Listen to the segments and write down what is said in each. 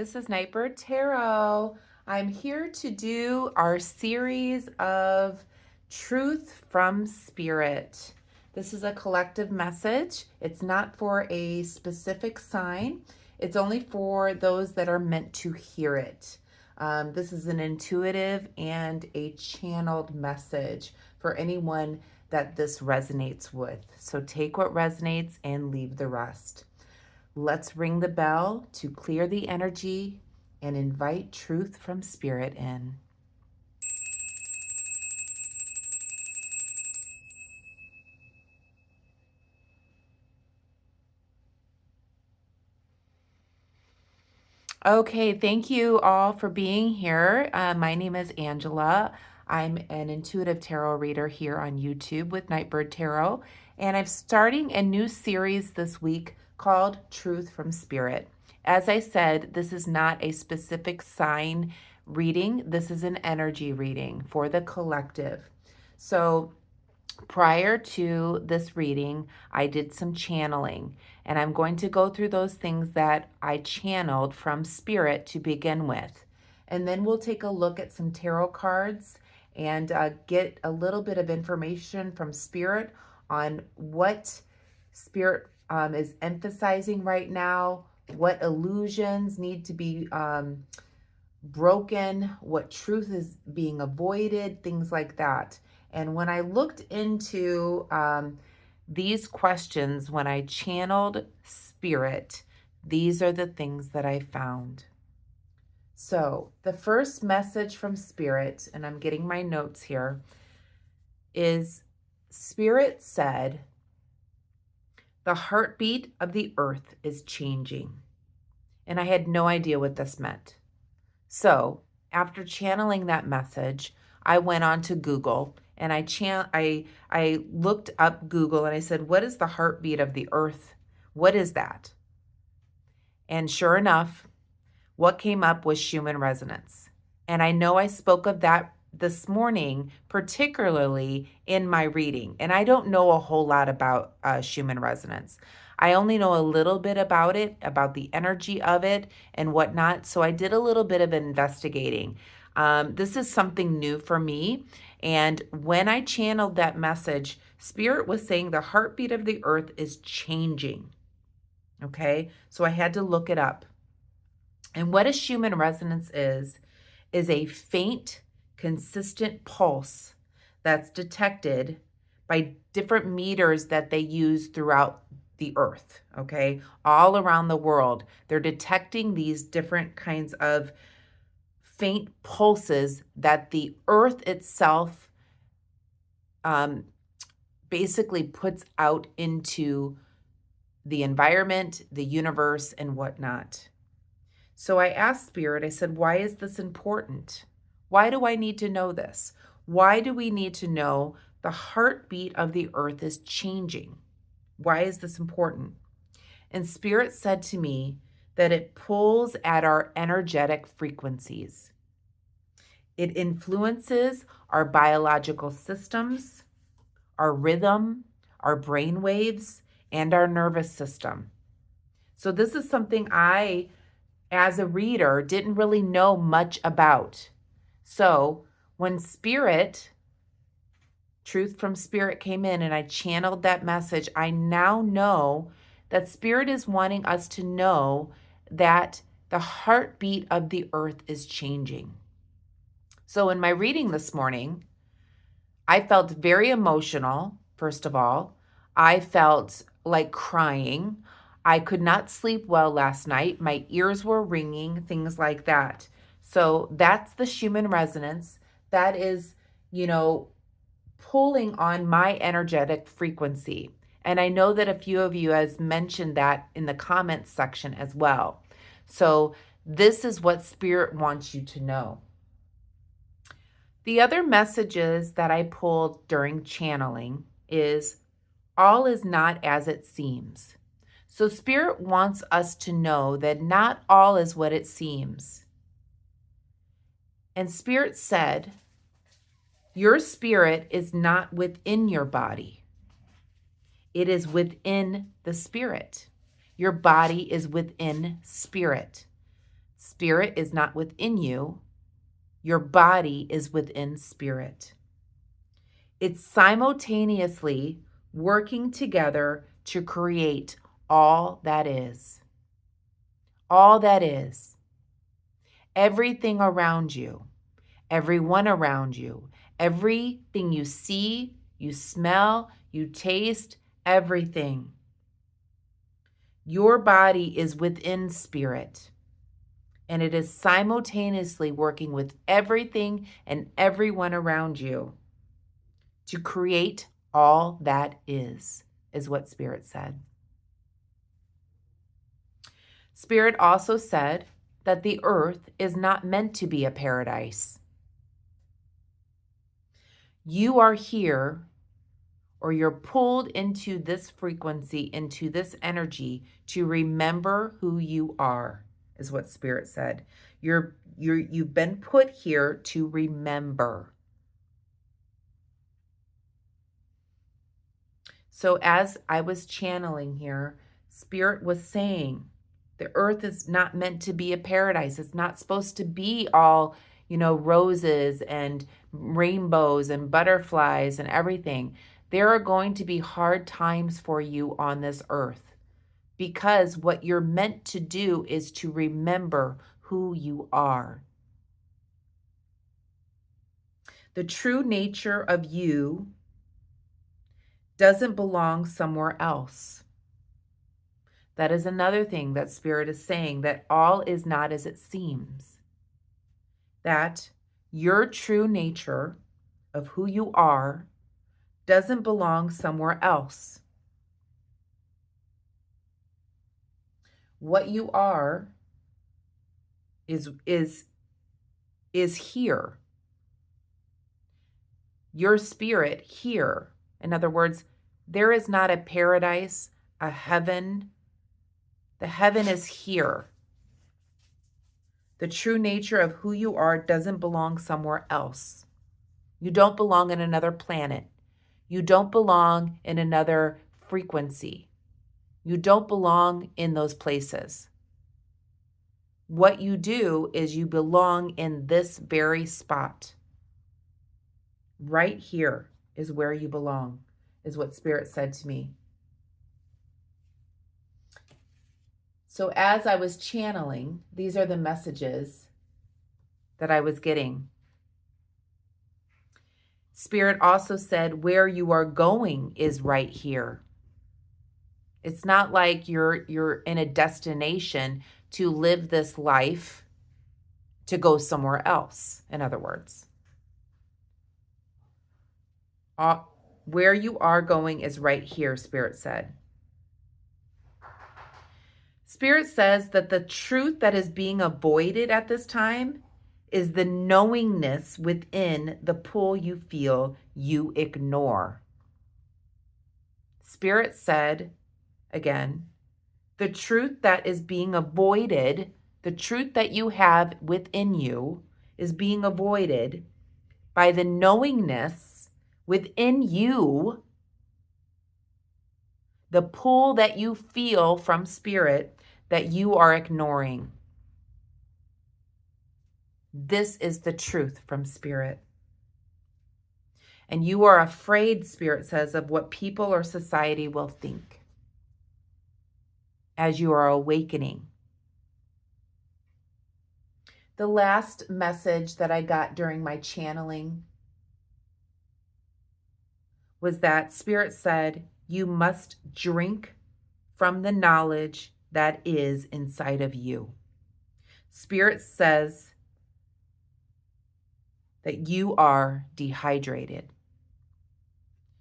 this is Nightbird Tarot. I'm here to do our series of Truth from Spirit. This is a collective message. It's not for a specific sign. It's only for those that are meant to hear it. This is an intuitive and a channeled message for anyone that this resonates with. So take what resonates and leave the rest. Let's ring the bell to clear the energy and invite truth from spirit in. Okay, thank you all for being here. My name is Angela. I'm an intuitive tarot reader here on YouTube with Nightbird Tarot, and I'm starting a new series this week called Truth from Spirit. As I said, this is not a specific sign reading. This is an energy reading for the collective. So prior to this reading, I did some channeling, and I'm going to go through those things that I channeled from spirit to begin with. And then we'll take a look at some tarot cards and get a little bit of information from spirit on what spirit is emphasizing right now, what illusions need to be broken, what truth is being avoided, things like that. And when I looked into these questions, when I channeled spirit, these are the things that I found. So the first message from spirit, and I'm getting my notes here, is spirit said, the heartbeat of the earth is changing. And I had no idea what this meant. So after channeling that message, I went on to Google and I looked up Google and I said, what is the heartbeat of the earth? What is that? And sure enough, what came up was Schumann resonance. And I know I spoke of that this morning, particularly in my reading. And I don't know a whole lot about Schumann resonance. I only know a little bit about it, about the energy of it and whatnot. So I did a little bit of investigating. This is something new for me. And when I channeled that message, Spirit was saying the heartbeat of the earth is changing. Okay, so I had to look it up. And what a Schumann resonance is a faint, consistent pulse that's detected by different meters that they use throughout the earth, okay? All around the world, they're detecting these different kinds of faint pulses that the earth itself basically puts out into the environment, the universe, and whatnot. So I asked Spirit, I said, why is this important? Why do I need to know this? Why do we need to know the heartbeat of the earth is changing? Why is this important? And Spirit said to me that it pulls at our energetic frequencies. It influences our biological systems, our rhythm, our brain waves, and our nervous system. So this is something I, as a reader, didn't really know much about. So when Spirit, Truth from Spirit came in and I channeled that message, I now know that Spirit is wanting us to know that the heartbeat of the earth is changing. So in my reading this morning, I felt very emotional, first of all. I felt like crying. I could not sleep well last night. My ears were ringing, things like that. So that's the Schumann resonance. That is, pulling on my energetic frequency. And I know that a few of you has mentioned that in the comments section as well. So this is what Spirit wants you to know. The other messages that I pulled during channeling is all is not as it seems. So Spirit wants us to know that not all is what it seems. And Spirit said, your spirit is not within your body. It is within the spirit. Your body is within spirit. Spirit is not within you. Your body is within spirit. It's simultaneously working together to create all that is. All that is. Everything around you, everyone around you, everything you see, you smell, you taste, everything. Your body is within spirit, and it is simultaneously working with everything and everyone around you to create all that is what Spirit said. Spirit also said that the earth is not meant to be a paradise. You are here, or you're pulled into this frequency, into this energy to remember who you are, is what Spirit said. You've been put here to remember. So as I was channeling here, Spirit was saying, the earth is not meant to be a paradise. It's not supposed to be all, roses and rainbows and butterflies and everything. There are going to be hard times for you on this earth, because what you're meant to do is to remember who you are. The true nature of you doesn't belong somewhere else. That is another thing that Spirit is saying, that all is not as it seems. That your true nature of who you are doesn't belong somewhere else. What you are is here. Your spirit here. In other words, there is not a paradise, a heaven. The heaven is here. The true nature of who you are doesn't belong somewhere else. You don't belong in another planet. You don't belong in another frequency. You don't belong in those places. What you do is you belong in this very spot. Right here is where you belong, is what Spirit said to me. So as I was channeling, these are the messages that I was getting. Spirit also said, where you are going is right here. It's not like you're in a destination to live this life to go somewhere else, in other words. Where you are going is right here, Spirit said. Spirit says that the truth that is being avoided at this time is the knowingness within the pull you feel you ignore. Spirit said, again, the truth that is being avoided, the truth that you have within you is being avoided by the knowingness within you, the pull that you feel from Spirit that you are ignoring. This is the truth from Spirit. And you are afraid, Spirit says, of what people or society will think as you are awakening. The last message that I got during my channeling was that Spirit said, you must drink from the knowledge that is inside of you. Spirit says that you are dehydrated.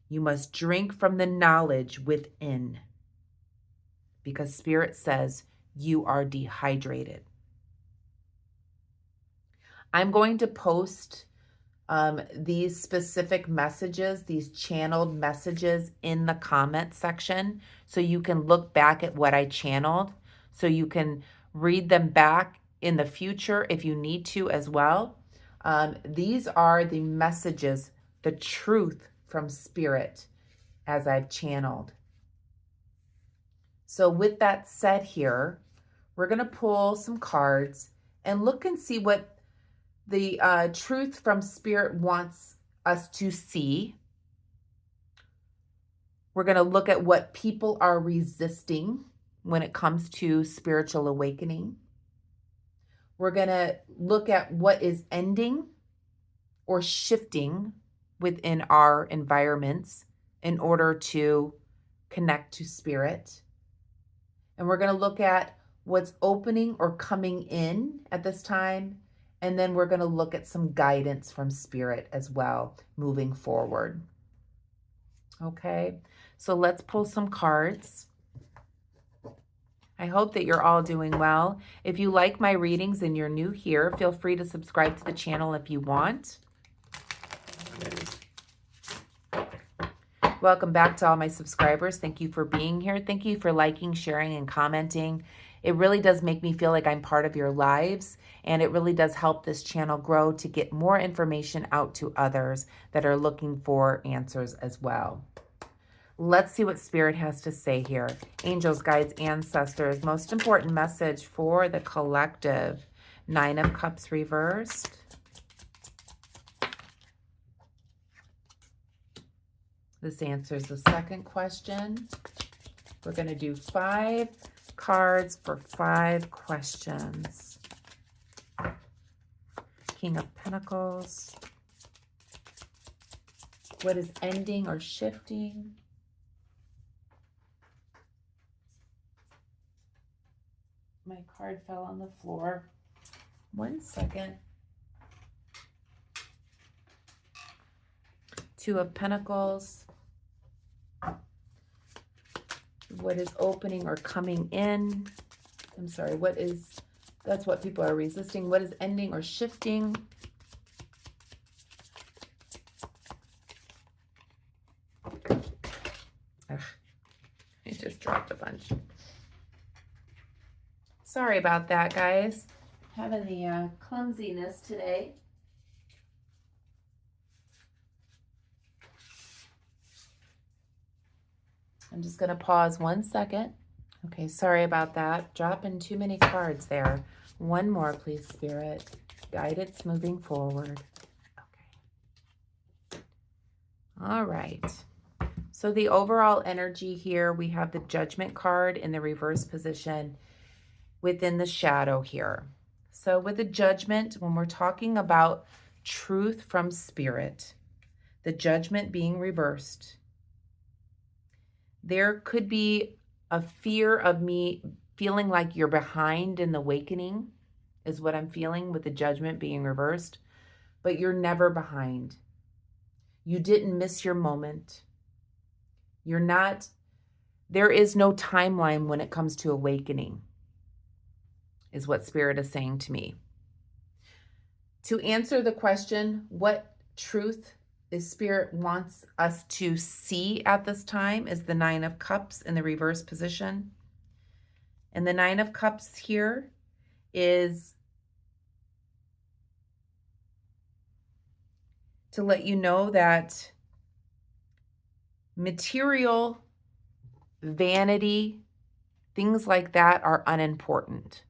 You must drink from the knowledge within, because Spirit says you are dehydrated. I'm going to post these specific messages, these channeled messages in the comment section, so you can look back at what I channeled, so you can read them back in the future if you need to as well. These are the messages, the truth from Spirit as I've channeled. So with that said here, we're going to pull some cards and look and see what the truth from Spirit wants us to see. We're going to look at what people are resisting when it comes to spiritual awakening. We're going to look at what is ending or shifting within our environments in order to connect to Spirit. And we're going to look at what's opening or coming in at this time. And then we're going to look at some guidance from Spirit as well, moving forward. Okay, so let's pull some cards. I hope that you're all doing well. If you like my readings and you're new here, feel free to subscribe to the channel if you want. Welcome back to all my subscribers. Thank you for being here. Thank you for liking, sharing, and commenting. It really does make me feel like I'm part of your lives, and it really does help this channel grow to get more information out to others that are looking for answers as well. Let's see what Spirit has to say here. Angels, guides, ancestors. Most important message for the collective. 9 of Cups reversed. This answers the second question. We're going to do 5 cards for 5 questions. King of Pentacles. What is ending or shifting? My card fell on the floor. 1 second. 2 of Pentacles. What is opening or coming in? I'm sorry, that's what people are resisting. What is ending or shifting? Ugh, I just dropped a bunch. Sorry about that, guys. Having the clumsiness today. I'm just going to pause 1 second. Okay, sorry about that. Dropping too many cards there. One more, please, Spirit. Guidance moving forward. Okay. All right. So the overall energy here, we have the Judgment card in the reverse position within the shadow here. So with the Judgment, when we're talking about truth from Spirit, the Judgment being reversed, there could be a fear of me feeling like you're behind in the awakening, is what I'm feeling with the Judgment being reversed, but you're never behind. You didn't miss your moment. You're not, there is no timeline when it comes to awakening, is what Spirit is saying to me. To answer the question, what truth is Spirit wants us to see at this time, is the 9 of Cups in the reverse position. And the 9 of Cups here is to let you know that material, vanity, things like that are unimportant.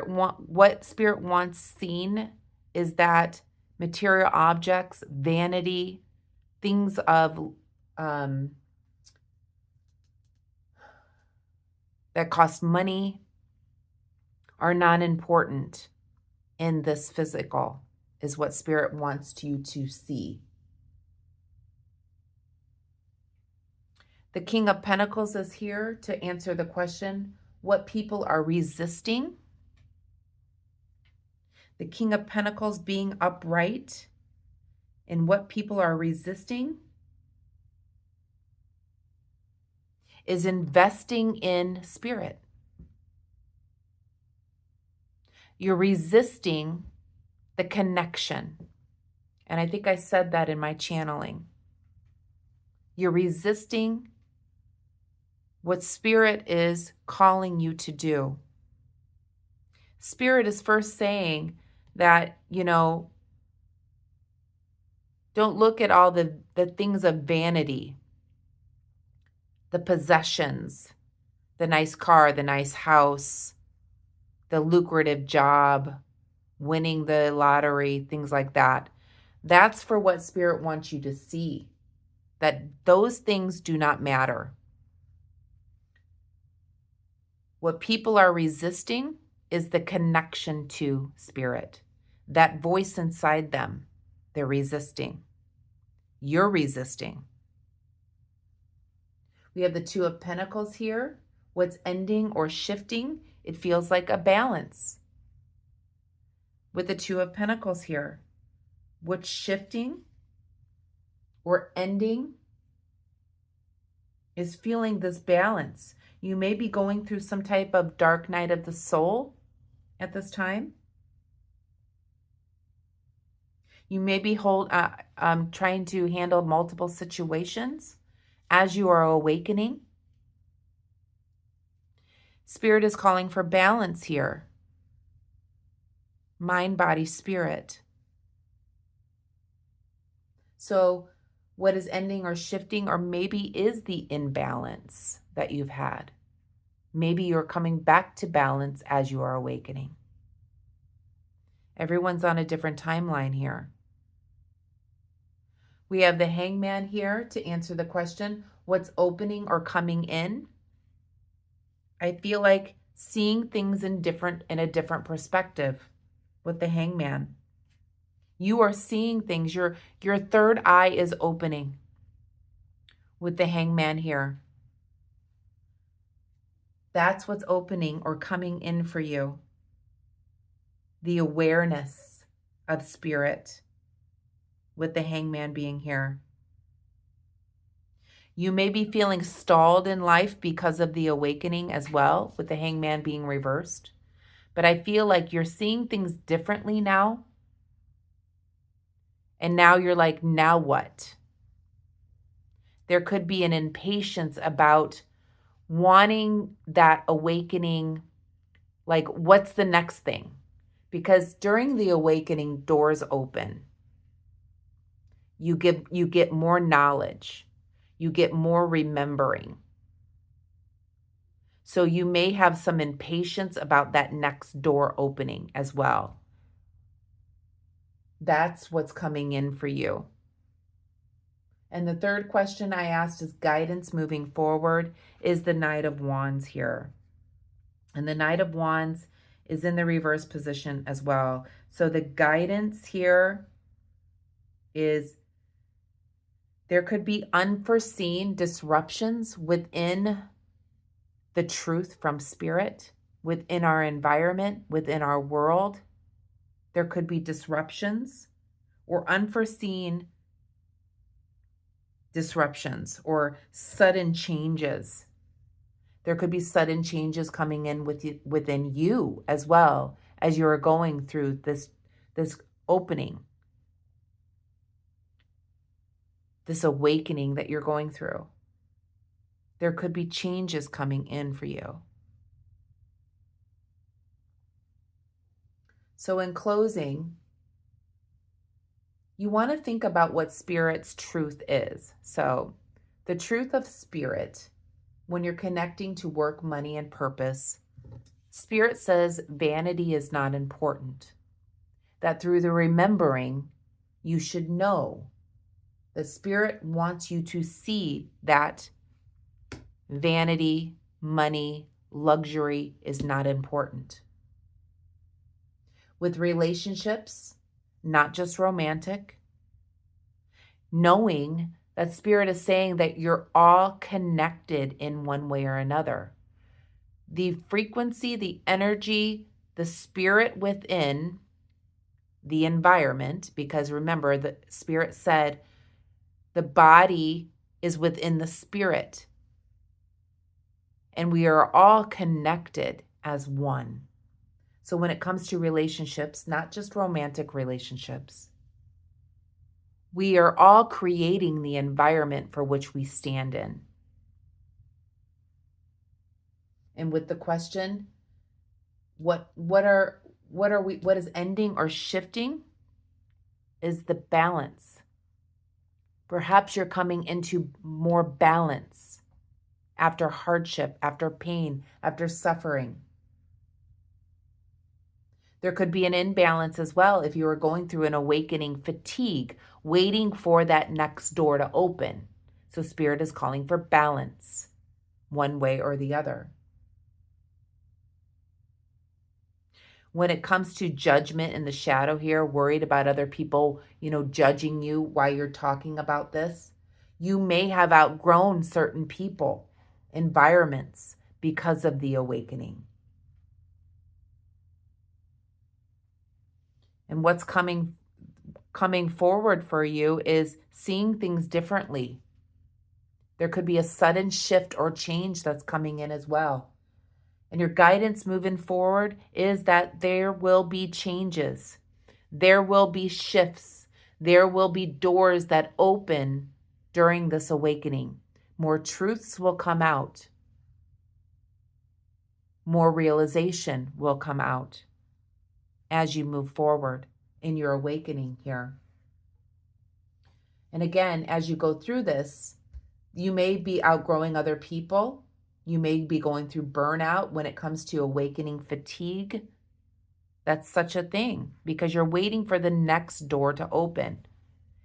What Spirit wants seen is that material objects, vanity, things of that cost money are not important in this physical, is what Spirit wants you to see. The King of Pentacles is here to answer the question, what people are resisting. The King of Pentacles being upright and what people are resisting is investing in Spirit. You're resisting the connection. And I think I said that in my channeling. You're resisting what Spirit is calling you to do. Spirit is first saying that, don't look at all the things of vanity, the possessions, the nice car, the nice house, the lucrative job, winning the lottery, things like that. That's for what Spirit wants you to see, that those things do not matter. What people are resisting is the connection to Spirit. That voice inside them, they're resisting. You're resisting. We have the Two of Pentacles here. What's ending or shifting, it feels like a balance. With the Two of Pentacles here, what's shifting or ending is feeling this balance. You may be going through some type of dark night of the soul at this time. You may be trying to handle multiple situations as you are awakening. Spirit is calling for balance here. Mind, body, spirit. So what is ending or shifting, or maybe is the imbalance that you've had. Maybe you're coming back to balance as you are awakening. Everyone's on a different timeline here. We have the Hangman here to answer the question, what's opening or coming in? I feel like seeing things in a different perspective with the Hangman. You are seeing things. Your third eye is opening with the Hangman here. That's what's opening or coming in for you. The awareness of Spirit with the Hangman being here. You may be feeling stalled in life because of the awakening as well, with the Hangman being reversed. But I feel like you're seeing things differently now. And now you're like, now what? There could be an impatience about wanting that awakening, like what's the next thing? Because during the awakening, doors open. You get more knowledge. You get more remembering. So you may have some impatience about that next door opening as well. That's what's coming in for you. And the third question I asked is guidance moving forward is the Knight of Wands here. And the Knight of Wands is in the reverse position as well. So the guidance here is there could be unforeseen disruptions within the truth from Spirit, within our environment, within our world. There could be disruptions or unforeseen disruptions or sudden changes. There could be sudden changes coming in within you as well as you're going through this opening, this awakening that you're going through. There could be changes coming in for you. So in closing, you want to think about what Spirit's truth is. So the truth of Spirit, when you're connecting to work, money, and purpose, Spirit says vanity is not important. That through the remembering, you should know that Spirit wants you to see that vanity, money, luxury is not important. With relationships, not just romantic, knowing that Spirit is saying that you're all connected in one way or another. The frequency, the energy, the spirit within the environment, because remember, the Spirit said the body is within the spirit. And we are all connected as one. So when it comes to relationships, not just romantic relationships, we are all creating the environment for which we stand in. And with the question, what is ending or shifting is the balance. Perhaps you're coming into more balance after hardship, after pain, after suffering. There could be an imbalance as well if you are going through an awakening fatigue, waiting for that next door to open. So Spirit is calling for balance, one way or the other. When it comes to judgment in the shadow here, worried about other people, judging you while you're talking about this, you may have outgrown certain people, environments because of the awakening. And what's coming forward for you is seeing things differently. There could be a sudden shift or change that's coming in as well. And your guidance moving forward is that there will be changes. There will be shifts. There will be doors that open during this awakening. More truths will come out. More realization will come out as you move forward in your awakening here. And again, as you go through this, you may be outgrowing other people. You may be going through burnout when it comes to awakening fatigue. That's such a thing because you're waiting for the next door to open.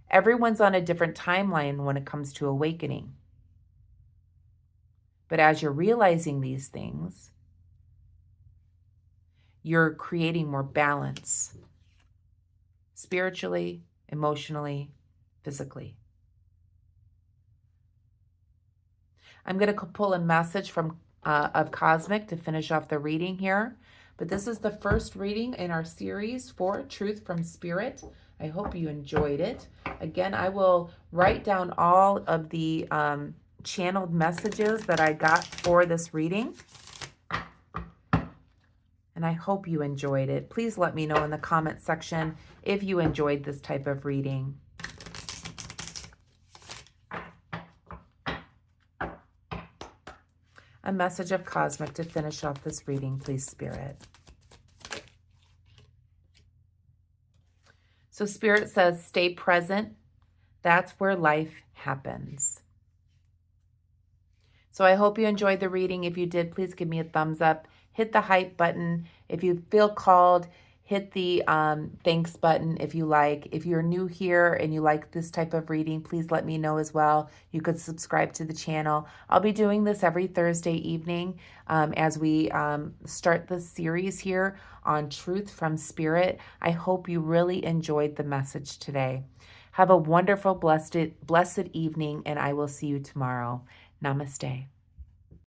Everyone's on a different timeline when it comes to awakening. But as you're realizing these things, you're creating more balance spiritually, emotionally, physically. I'm going to pull a message from of Cosmic to finish off the reading here. But this is the first reading in our series for Truth from Spirit. I hope you enjoyed it. Again, I will write down all of the channeled messages that I got for this reading. And I hope you enjoyed it. Please let me know in the comment section if you enjoyed this type of reading. A message of Cosmic to finish off this reading, please, Spirit. So Spirit says, stay present. That's where life happens. So I hope you enjoyed the reading. If you did, please give me a thumbs up. Hit the hype button. If you feel called, hit the thanks button if you like. If you're new here and you like this type of reading, please let me know as well. You could subscribe to the channel. I'll be doing this every Thursday evening as we start this series here on Truth from Spirit. I hope you really enjoyed the message today. Have a wonderful, blessed evening, and I will see you tomorrow. Namaste.